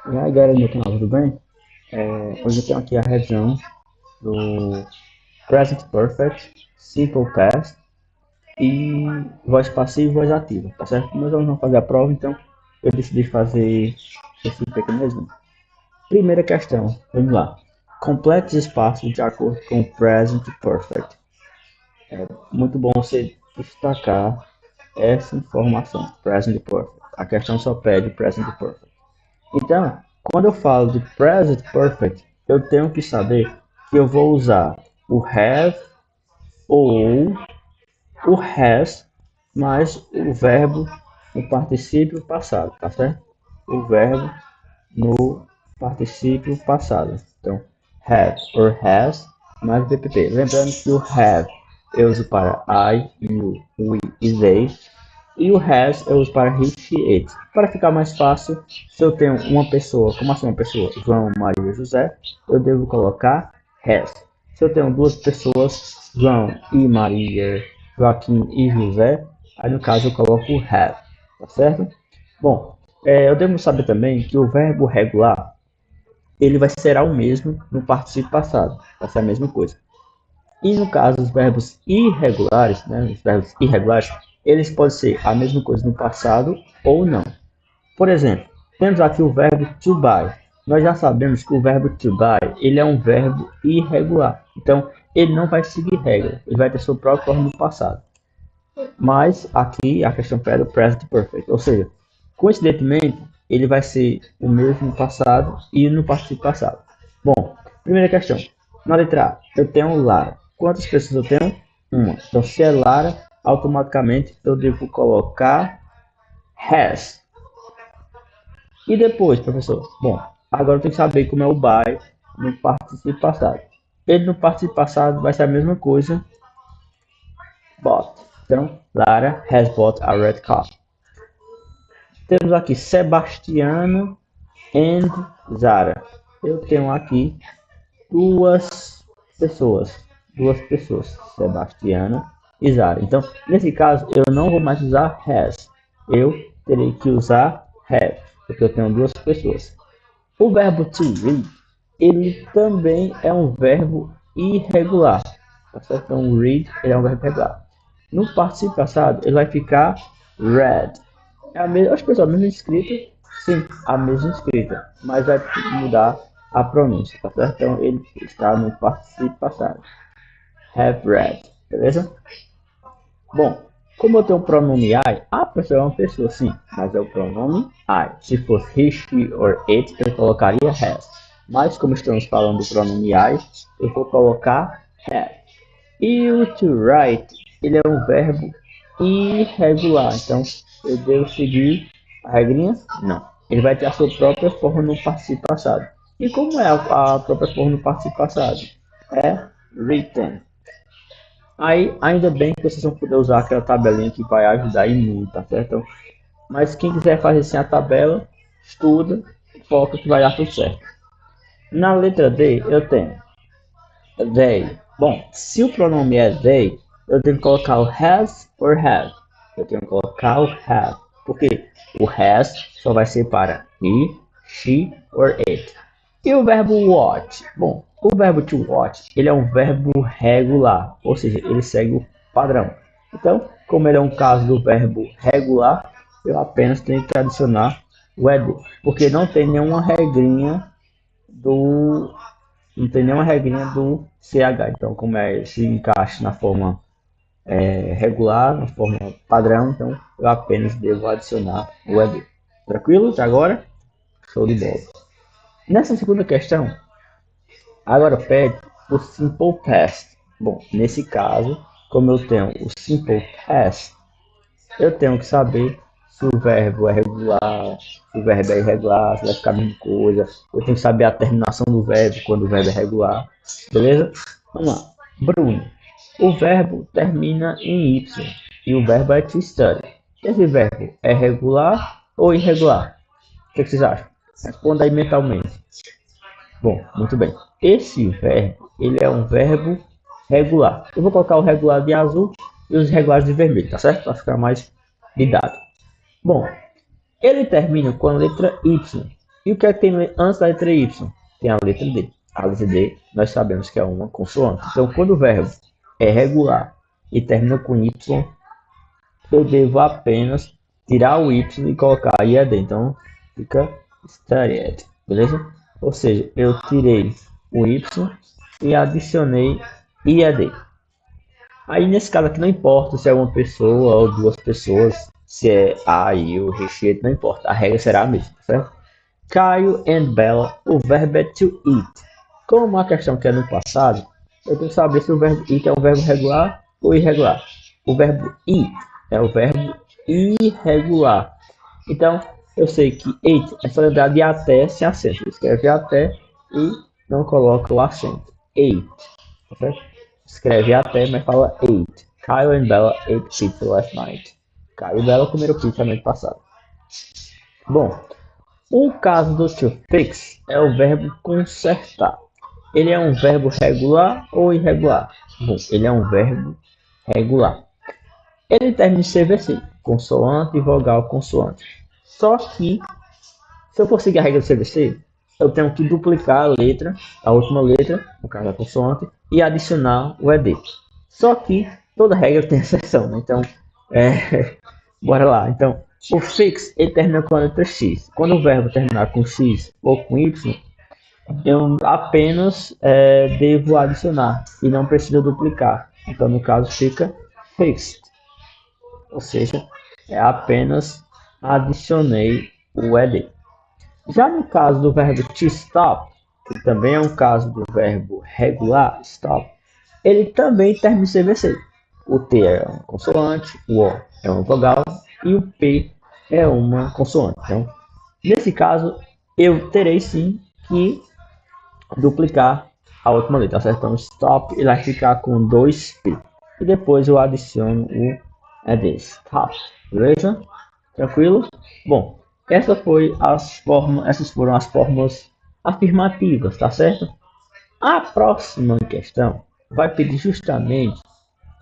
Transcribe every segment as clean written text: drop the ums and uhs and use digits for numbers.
E aí galera do meu canal, tudo bem? Hoje eu tenho aqui a revisão do Present Perfect, Simple Past e voz passiva e voz ativa, tá certo? Nós vamos fazer a prova, então eu decidi fazer esse pequeno resumo. Primeira questão, vamos lá. Complete os espaços de acordo com o Present Perfect. Muito bom você destacar essa informação, Present Perfect. A questão só pede Present Perfect. Então, quando eu falo de present perfect, eu tenho que saber que eu vou usar o have ou o has mais o verbo no particípio passado, tá certo? O verbo no particípio passado. Então, have or has mais o VPP. Lembrando que o have eu uso para I, you, we e they. E o has eu uso para he, she, it. Para ficar mais fácil, se eu tenho uma pessoa, como assim uma pessoa? João, Maria, José, eu devo colocar has. Se eu tenho duas pessoas, João e Maria, Joaquim e José, aí no caso eu coloco have, tá certo? Bom, eu devo saber também que o verbo regular, ele vai ser o mesmo no particípio passado, vai ser a mesma coisa. E no caso, os verbos irregulares, né, os verbos irregulares, eles podem ser a mesma coisa no passado ou não. Por exemplo, temos aqui o verbo to buy. Nós já sabemos que o verbo to buy, ele é um verbo irregular. Então, ele não vai seguir regra, ele vai ter sua própria forma no passado. Mas aqui a questão pede o present perfect, ou seja, coincidentemente, ele vai ser o mesmo no passado e no participio passado. Bom, primeira questão. Na letra A, eu tenho Lara. Quantas pessoas eu tenho? Uma. Então, se é Lara, automaticamente eu devo colocar has. E depois, professor? Bom, agora eu tenho que saber como é o by no participio passado. Ele no participio passado vai ser a mesma coisa, bought. Então, Lara has bought a red car. Temos aqui Sebastiano and Zara. Eu tenho aqui duas pessoas. Duas pessoas. Sebastiana e Zara. Então, nesse caso, eu não vou mais usar has. Eu terei que usar have. Porque eu tenho duas pessoas. O verbo to read, ele também é um verbo irregular. Tá certo? Então, read ele é um verbo irregular. No participio passado, ele vai ficar read. É a mesma, acho que é a mesma escrita, sim, a mesma escrita, mas vai mudar a pronúncia, tá certo? Então ele está no participio passado. Have read, beleza? Bom, como eu tenho o pronome I, a pessoa é uma pessoa, sim, mas é o pronome I. Se fosse he, she or it, eu colocaria has. Mas como estamos falando do pronome I, eu vou colocar have. E o to write, ele é um verbo irregular, então eu devo seguir a regrinha? Não. Ele vai ter a sua própria forma no participio passado. E como é a própria forma no participio passado? É written. Aí, ainda bem que vocês vão poder usar aquela tabelinha que vai ajudar em muito, tá certo? Mas quem quiser fazer sem a tabela, estuda, foca que vai dar tudo certo. Na letra D, eu tenho they. Bom, se o pronome é they, eu tenho que colocar o has or have. Eu tenho que colocar o have. Porque o has só vai ser para he, she or it. E o verbo watch? Bom, o verbo to watch, ele é um verbo regular, ou seja, ele segue o padrão. Então, como ele é um caso do verbo regular, eu apenas tenho que adicionar o ed, porque não tem nenhuma regrinha do CH. Então, como se encaixa na forma regular, na forma padrão, então eu apenas devo adicionar o ed. Tranquilo? Até agora? Show de bola. Nessa segunda questão, agora pede o simple past. Bom, nesse caso, como eu tenho o simple past, eu tenho que saber se o verbo é regular, se o verbo é irregular, se vai ficar a mesma coisa. Eu tenho que saber a terminação do verbo quando o verbo é regular. Beleza? Vamos lá. Bruno. O verbo termina em Y e o verbo é to study. Esse verbo é regular ou irregular? O que vocês acham? Responda aí mentalmente. Bom, muito bem. Esse verbo, ele é um verbo regular. Eu vou colocar o regular de azul e os regulares de vermelho, tá certo? Para ficar mais didático. Bom, ele termina com a letra Y. E o que é que tem antes da letra Y? Tem a letra D. A letra D nós sabemos que é uma consoante. Então, quando o verbo é regular e termina com Y, eu devo apenas tirar o Y e colocar IED. Então, fica studied, beleza? Ou seja, eu tirei o Y e adicionei IED. Aí, nesse caso aqui, não importa se é uma pessoa ou duas pessoas, se é a, eu, recheio, não importa. A regra será a mesma, certo? Caio and Bella, o verbo é to eat. Como a questão que é no passado, eu tenho que saber se o verbo eat é um verbo regular ou irregular. O verbo eat é o verbo irregular. Então, eu sei que eat é só lembrar de até sem acento. Escreve até e não coloca o acento. Eight. Okay? Escreve até, mas fala eight. Kyle and Bella ate pizza last night. Kyle e Bella comeram pizza no ano passado. Bom, o caso do to fix é o verbo consertar. Ele é um verbo regular ou irregular? Bom, ele é um verbo regular. Ele termina em CVC, consoante, vogal, consoante. Só que, se eu for seguir a regra do CVC, eu tenho que duplicar a letra, a última letra, no caso a consoante, e adicionar o ED. Só que toda regra tem exceção, né? Então, bora lá. Então, o fix ele termina com a letra X. Quando o verbo terminar com X ou com Y, eu apenas devo adicionar e não preciso duplicar. Então, no caso, fica fixed. Ou seja, apenas adicionei o ED. Já no caso do verbo to stop, que também é um caso do verbo regular, stop, ele também termina em CVC. O T é uma consoante, o O é uma vogal e o P é uma consoante. Então, nesse caso, eu terei sim que duplicar a última letra, certo? Então, stop ele vai ficar com 2P. E depois eu adiciono o ED, stop. Beleza? Tranquilo? Bom, essas foram as formas afirmativas, tá certo? A próxima questão vai pedir justamente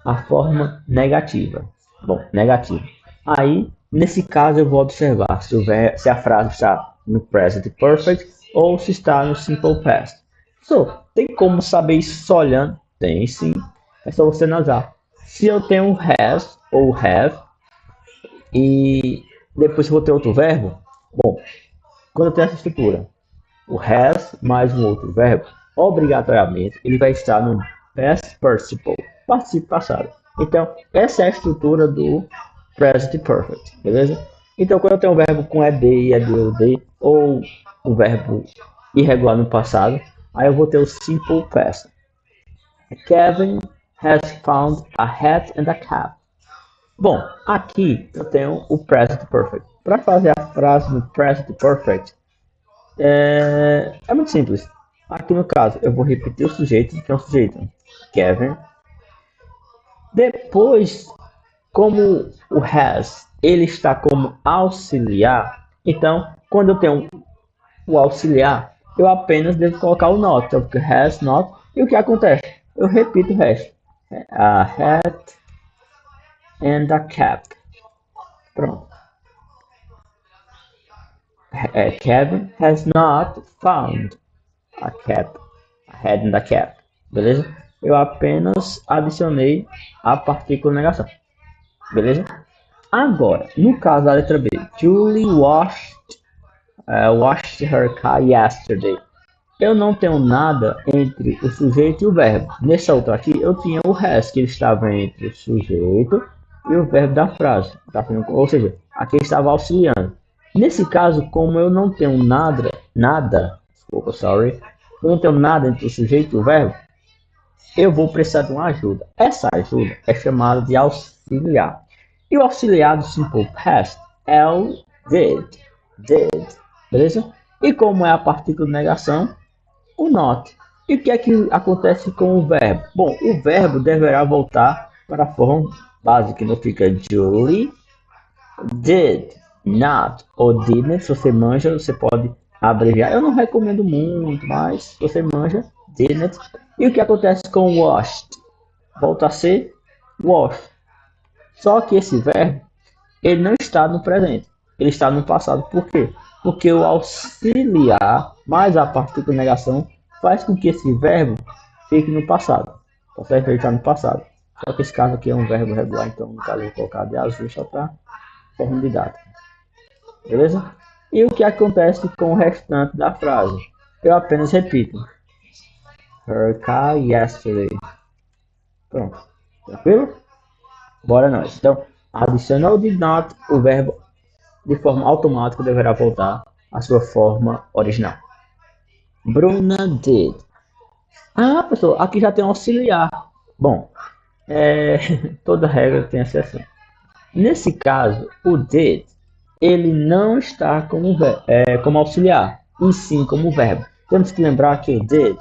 a forma negativa. Bom, negativa. Aí, nesse caso, eu vou observar se a frase está no present perfect ou se está no simple past. Tem como saber isso só olhando? Tem sim. É só você analisar. Se eu tenho has ou have e depois eu vou ter outro verbo, bom, quando eu tenho essa estrutura, o has mais um outro verbo, obrigatoriamente ele vai estar no past participle, participo passado. Então, essa é a estrutura do present perfect, beleza? Então, quando eu tenho um verbo com ed, ed, ou um verbo irregular no passado, aí eu vou ter o simple past. Kevin has found a hat and a cap. Bom, aqui eu tenho o present perfect. Para fazer a frase no present perfect, é muito simples. Aqui no caso, eu vou repetir o sujeito, que é o sujeito Kevin. Depois, como o has, ele está como auxiliar. Então, quando eu tenho o auxiliar, eu apenas devo colocar o not. Então, has, not. E o que acontece? Eu repito o resto. A hat and a cap. Pronto. Kevin has not found a cap, a hat and a cap. Beleza? Eu apenas adicionei a partícula negação. Beleza? Agora, no caso da letra B, Julie washed her car yesterday. Eu não tenho nada entre o sujeito e o verbo. Nessa outra aqui, eu tinha o has, que ele estava entre o sujeito e o verbo da frase. Ou seja, aqui estava auxiliando. Nesse caso, como eu não tenho nada, eu não tenho nada entre o sujeito e o verbo, eu vou precisar de uma ajuda. Essa ajuda é chamada de auxiliar. E o auxiliar do simple past é o did. Beleza? E como é a partícula de negação, o not. E o que é que acontece com o verbo? Bom, o verbo deverá voltar para a forma básica, que não fica Julie did not ou didn't. Se você manja, você pode abreviar. Eu não recomendo muito, mas se você manja, didn't. E o que acontece com washed? Volta a ser washed. Só que esse verbo, ele não está no presente. Ele está no passado. Por quê? Porque o auxiliar mais a partícula de negação faz com que esse verbo fique no passado. Tá certo? Ele está no passado. Só que esse caso aqui é um verbo regular, então no caso eu vou colocar de azul só para forma didática. Beleza? E o que acontece com o restante da frase? Eu apenas repito. Her car yesterday. Pronto. Tranquilo? Bora nós. Então, adicionou did not, o verbo de forma automática deverá voltar à sua forma original. Bruna did. Ah, pessoal, aqui já tem um auxiliar. Bom, toda regra tem exceção. Nesse caso, o did, ele não está como auxiliar, e sim como verbo. Temos que lembrar que o did,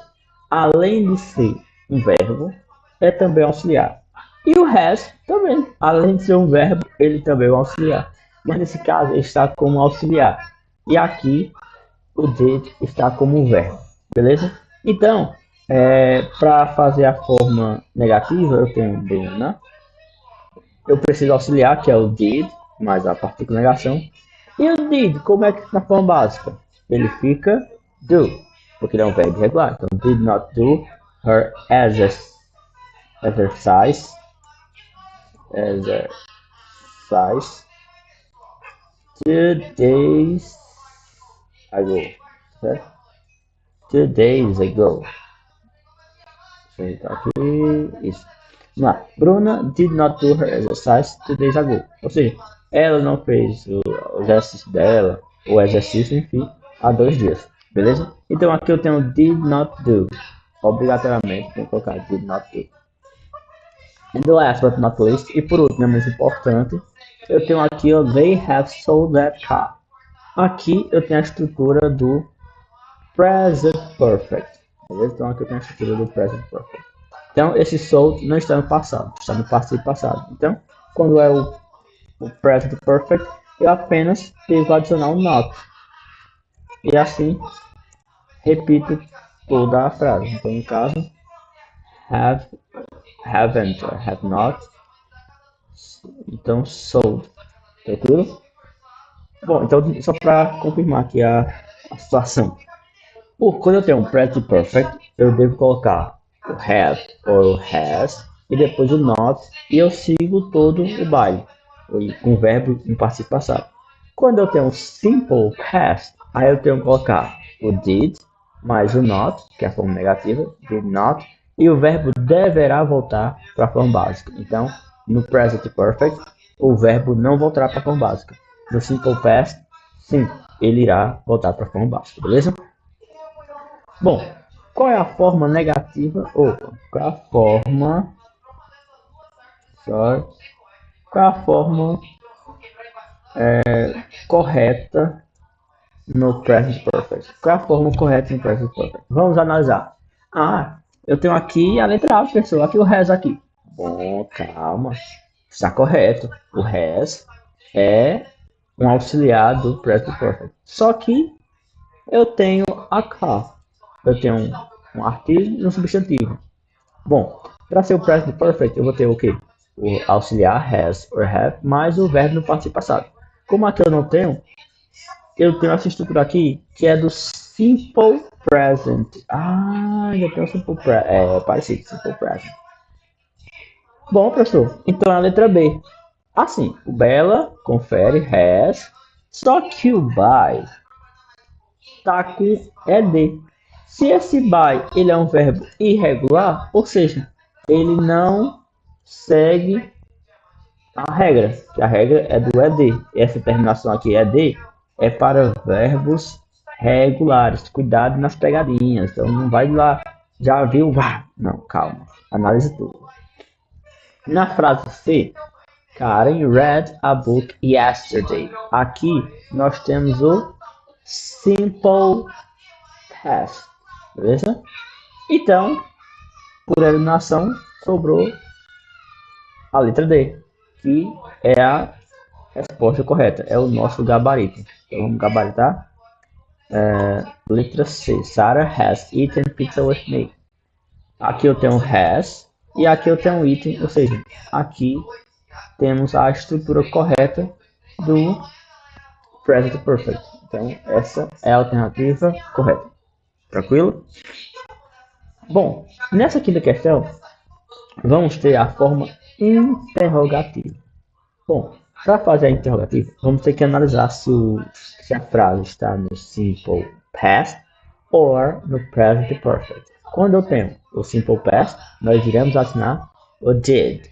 além de ser um verbo, é também auxiliar. E o has também, além de ser um verbo, ele também é um auxiliar. Mas nesse caso, ele está como auxiliar. E aqui, o did está como um verbo. Beleza? Então, para fazer a forma negativa, eu tenho Bruna. Eu preciso auxiliar, que é o did, mais a partícula negação. E o did, como é que na forma básica? Ele fica do, porque ele é um verbo irregular. Então, did not do her exercise 2 days ago. Certo? 2 days ago. Deixa eu aqui. Isso. Vamos lá. Bruna did not do her exercise 2 days ago. Ou seja, ela não fez o exercício dela, o exercício, enfim, há 2 dias. Beleza? Então aqui eu tenho did not do. Obrigatoriamente tem que colocar did not do. And the last but not least, e por último, mais importante, eu tenho aqui o they have sold that car. Aqui eu tenho a estrutura do present perfect. Beleza? Então aqui eu tenho a estrutura do present perfect. Então esse sold não está no passado, está no participo passado. Então, quando é o present perfect, eu apenas devo adicionar um not. E assim, repito toda a frase. Então, no caso, have, haven't, have not. Então, sold. Tranquilo? Bom, então, só para confirmar aqui a situação. Quando eu tenho um present perfect, eu devo colocar o have ou o has e depois o not, e eu sigo todo o baile com o verbo em participo passado. Quando eu tenho um simple past, aí eu tenho que colocar o did mais o not, que é a forma negativa, did not, e o verbo deverá voltar para a forma básica. Então, no present perfect, o verbo não voltará para a forma básica. No simple past, sim, ele irá voltar para a forma básica, beleza? Bom, qual é a forma negativa? Qual é a forma? Qual é a forma correta no present perfect? Qual é a forma correta no present perfect? Vamos analisar. Eu tenho aqui a letra A, pessoal. Aqui o has aqui. Bom, calma. Está correto. O has é um auxiliar do present perfect. Só que eu tenho a car. Eu tenho um artigo e um substantivo. Bom, para ser o present perfect, eu vou ter o quê? O auxiliar has or have mais o verbo no participo passado. Como aqui eu não tenho, eu tenho essa estrutura aqui que é do simple present. Ainda tem o simple present. Parecido, simple present. Bom, professor, então é a letra B. Assim, o Bela confere has, só que o by está com ed. Se esse by ele é um verbo irregular, ou seja, ele não segue a regra, que a regra é do ed. Essa terminação aqui ed é para verbos regulares. Cuidado nas pegadinhas. Então não vai lá, já viu? Não, calma. Analise tudo. Na frase C, Karen read a book yesterday. Aqui nós temos o simple past. Beleza? Então, por eliminação, sobrou a letra D, que é a resposta correta, é o nosso gabarito. Então vamos gabaritar. Letra C. Sarah has eaten pizza with me. Aqui eu tenho has e aqui eu tenho eaten, ou seja, aqui temos a estrutura correta do present perfect. Então, essa é a alternativa correta. Tranquilo? Bom, nessa quinta questão, vamos ter a forma interrogativa. Bom, para fazer a interrogativa, vamos ter que analisar se a frase está no simple past ou no present perfect. Quando eu tenho o simple past, nós iremos assinar o did.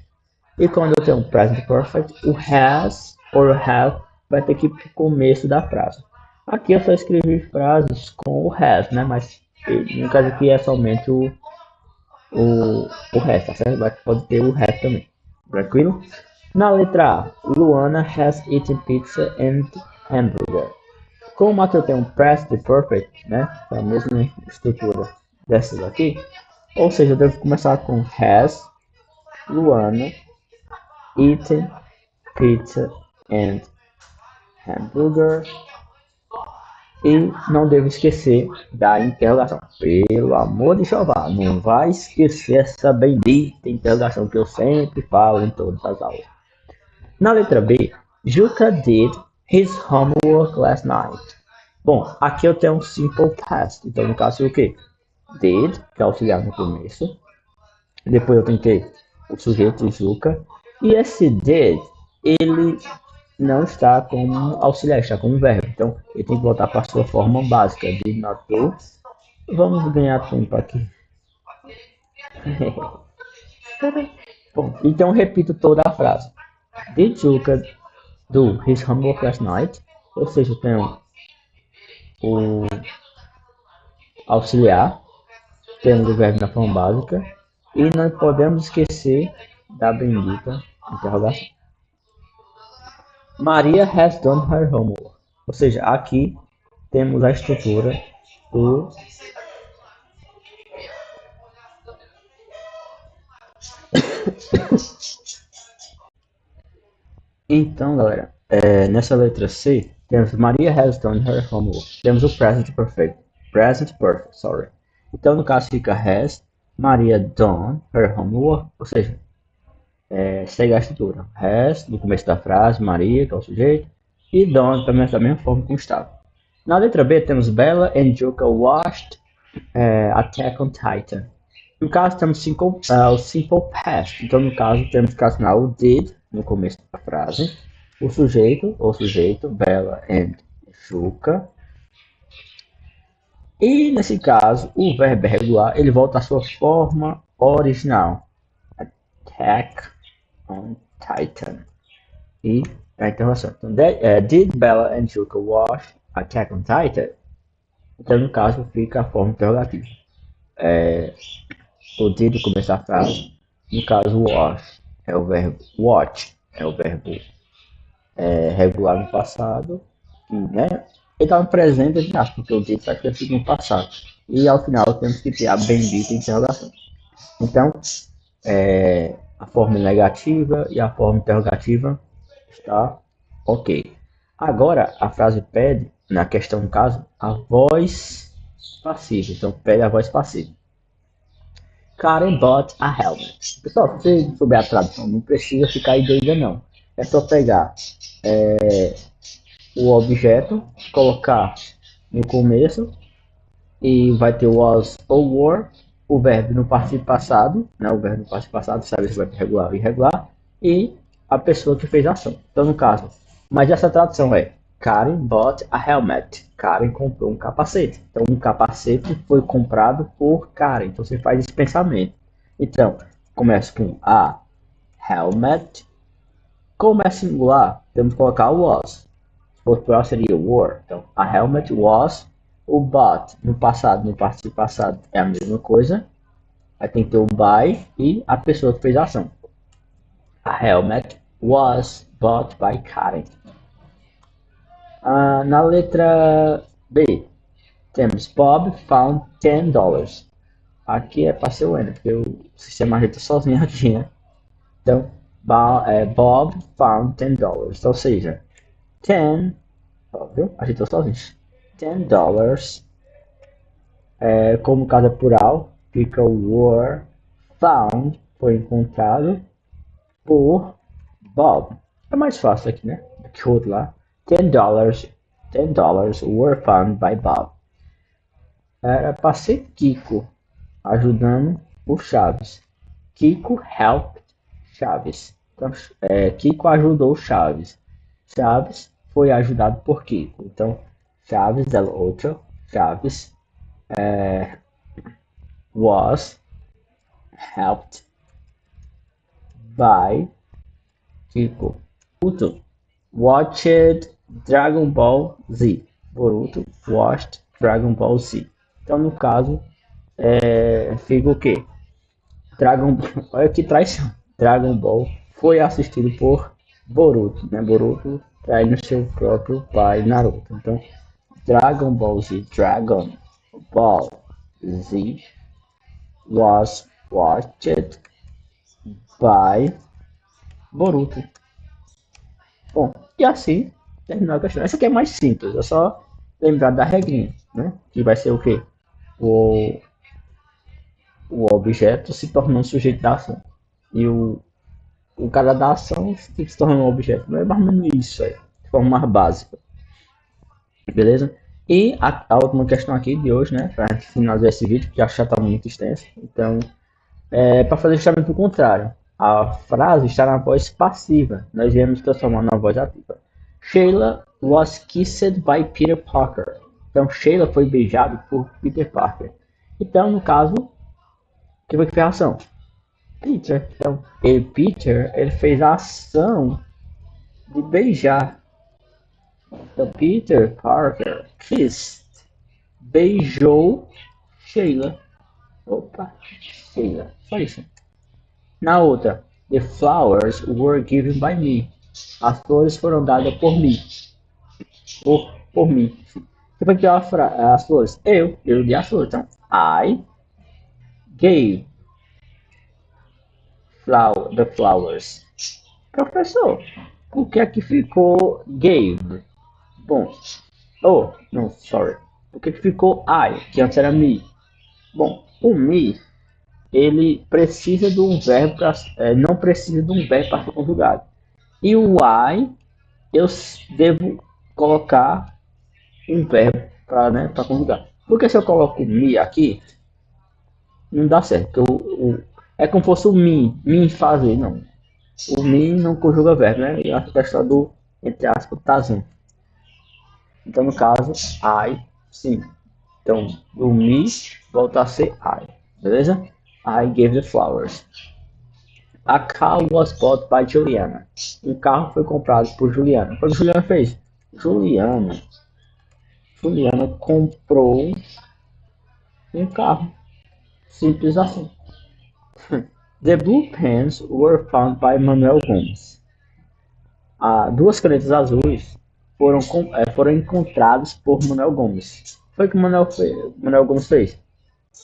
E quando eu tenho o present perfect, o has ou o have vai ter que ir para o começo da frase. Aqui eu só escrevi frases com o has, né? Mas no caso aqui é somente o has, tá certo? Mas pode ter o have também. Tranquilo? Na letra A, Luana has eaten pizza and hamburger. Como aqui eu tenho um present perfect, né? É a mesma estrutura dessas aqui. Ou seja, eu devo começar com has, Luana, eaten pizza and hamburger. E não devo esquecer da interrogação. Pelo amor de Jeová, não vai esquecer essa bendita interrogação que eu sempre falo em todas as aulas. Na letra B, Juca did his homework last night. Bom, aqui eu tenho um simple past. Então, no caso, o que? Did, que é auxiliar no começo. Depois eu tenho que o sujeito Juca. E esse did, ele não está como auxiliar, está como verbo. Então, ele tem que voltar para a sua forma básica. Did not do. Vamos ganhar tempo aqui. Bom, então eu repito toda a frase. Did Juca do his homework last night? Ou seja, eu tenho o auxiliar, temos o verbo na forma básica e não podemos esquecer da bendita interrogação. Maria has done her homework. Ou seja, aqui temos a estrutura do Então, galera, nessa letra C, temos Maria has done her homework. Temos o present perfect. Present perfect, sorry. Então, no caso, fica has Maria done her homework. Ou seja, segue a estrutura. Has, no começo da frase, Maria, que é o sujeito. E done também da mesma forma como estava. Na letra B, temos Bella and Juca watched Attack on Titan. No caso, temos o simple past. Então, no caso, temos que assinar o did no começo da frase. O sujeito, ou sujeito, Bella and Juca. E, nesse caso, o verbo regular, ele volta à sua forma original. Attack on Titan. E a interrogação. Então, did Bella and Juca watch Attack on Titan? Então, no caso, fica a forma interrogativa. O did começar a frase. No caso, watch é o verbo watch, é o verbo regular no passado. E, né, ele está no presente, porque o did faz ter sido no passado. E ao final temos que ter a bendita interrogação. Então, a forma negativa e a forma interrogativa está ok. Agora, a frase pede, na questão no caso, a voz passiva. Então, pede a voz passiva. Karen bought a helmet. Pessoal, se você souber a tradução, não precisa ficar aí doida não. É só pegar o objeto, colocar no começo e vai ter was ou were, o verbo no participo passado, né? O verbo no participo passado, sabe se vai regular ou irregular, e a pessoa que fez a ação. Então, no caso, mas essa tradução é Karen bought a helmet. Karen comprou um capacete. Então, um capacete foi comprado por Karen. Então, você faz esse pensamento. Então, começa com a helmet. Como é singular, temos que colocar o was. Se for plural, seria were. Então, a helmet was. O bought, no passado, no participo passado, é a mesma coisa. Aí tem que ter o by e a pessoa que fez a ação. A helmet was bought by Karen. Na letra B, temos Bob found $10. Aqui é para ser o N, porque o sistema ajeita sozinho aqui, né? Então, Bob found $10. Ou seja, 10, óbvio, ajeitou sozinho. $10. Como caso é plural, fica o were found, foi encontrado por Bob. É mais fácil aqui, né? Do que o outro lá. $10 $10 were found by Bob. Era para ser Kiko ajudando o Chaves. Kiko helped Chaves. Então, Kiko ajudou Chaves. Chaves foi ajudado por Kiko. Então, Chaves, el otro, Chaves was helped by Kiko. Boruto watched Dragon Ball Z. Boruto watched Dragon Ball Z. Então, no caso, fica o quê? Olha que traição. Dragon Ball foi assistido por Boruto, né? Boruto traindo seu próprio pai Naruto. Então, Dragon Ball Z was watched by Boruto. Bom, e assim terminou a questão. Essa aqui é mais simples, é só lembrar da regrinha, né? Que vai ser o quê? O objeto se tornando sujeito da ação. E o cara da ação se tornando um objeto. Não é mais ou menos isso aí, de forma mais básica. Beleza? E a última questão aqui de hoje, né? Para finalizar esse vídeo, que acho que já está muito extenso. Então, para fazer justamente o contrário. A frase está na voz passiva. Nós viemos transformar na voz ativa. Sheila was kissed by Peter Parker. Então, Sheila foi beijado por Peter Parker. Então, no caso, que foi que fez a ação? Peter. Então, Peter, ele fez a ação de beijar. Então, Peter Parker kissed, beijou Sheila. Opa, Sheila. Só isso. Na outra, the flowers were given by me. As flores foram dadas por mim. Por mim. Quem foi que deu as flores? Eu dei as flores. Então, I gave the flowers. Professor, o que é que ficou gave? Bom, sorry. O que ficou I, que antes era me? Bom, o me, ele precisa de um verbo, não precisa de um verbo para ser conjugado. E o I, eu devo colocar um verbo para conjugar. Porque se eu coloco me aqui, não dá certo. É como se fosse o me fazer, não. O me não conjuga verbo, né? E a questão do, entre aspas, tazão. Então, no caso, I, sim. Então, o me volta a ser I. Beleza? I gave the flowers. A car was bought by Juliana. Um carro foi comprado por Juliana. O que Juliana fez? Juliana comprou um carro. Simples assim. The blue pens were found by Manuel Gomes. Duas canetas azuis foram encontrados por Manuel Gomes. Foi o que Manuel Gomes fez?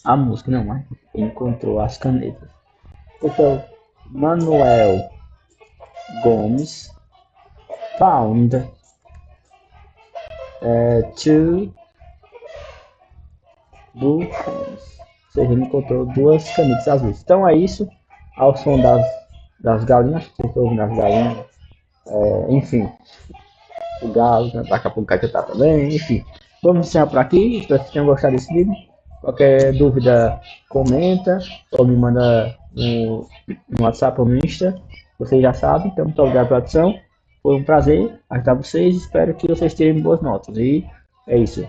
A música, não, mas encontrou as canetas. Então, Manuel Gomes found two blue pens. Ou seja, ele encontrou duas canetas azuis. Então é isso. Ao som das galinhas. Acho que vocês estão ouvindo as galinhas. Enfim. O galo, né? Daqui a pouco vai cantar também. Enfim. Vamos encerrar por aqui. Espero que vocês tenham gostado desse vídeo. Qualquer dúvida, comenta. Ou me manda no WhatsApp ou no Insta. Vocês já sabem. Então, muito obrigado pela atenção. Foi um prazer ajudar vocês. Espero que vocês tenham boas notas. E é isso.